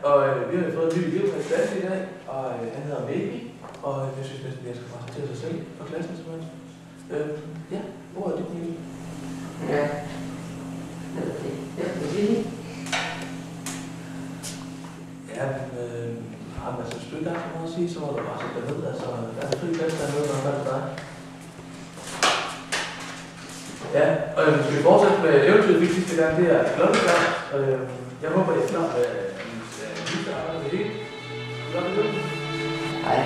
Og vi har fået en ny elev her i klassen i dag, og han hedder Baby. Og jeg synes næsten, at jeg skal præsentere sig selv for klassen, simpelthen. Ja, hvor er det, Baby? Ja. Ja, har man altså spil, der er så meget at sige, så må du bare sætte dig ned. Altså, der er en fri plads dernede, når man er dig. Ja, og skal vi fortsætte med eventyret vigtigste gang, det er klokkeklar. Jeg håber, jeg er klar med mit arbejde med det. Hej.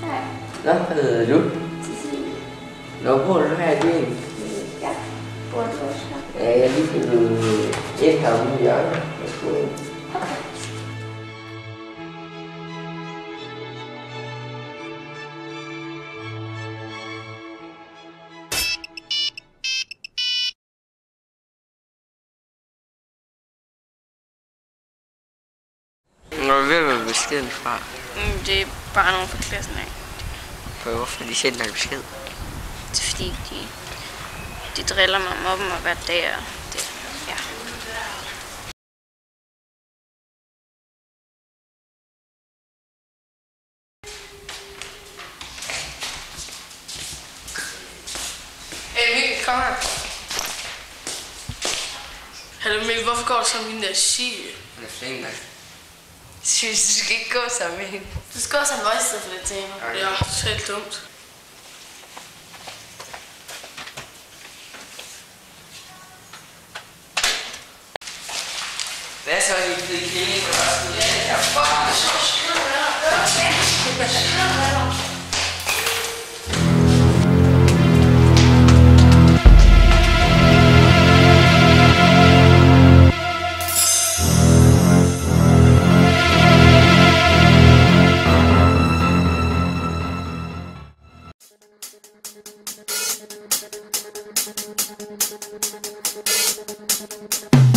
Hej. Hvad hedder du? Cecilie. Nå, bor du her i byen? Ja, bor du også her? Ja, jeg er lige flyttet et herude i hjørnet på skolen. Okay. Nå, hvem er beskeden fra? Det er bare nogen fra klassen af. Hvorfor de sender en besked? Det er fordi, de driller mig om mobben og hver dag. Og det, ja. Mikkel, kom her. Hallo Mikkel, hvorfor går du så med hende der Silie? Det er fint, da. Synes du skal ikke gå sammen med hende? Du skal også have en voice for det tema. Ja, totalt dumt. Hvad så, I blevet killing for os? Ja, fuck, så skriver jeg. Thank you.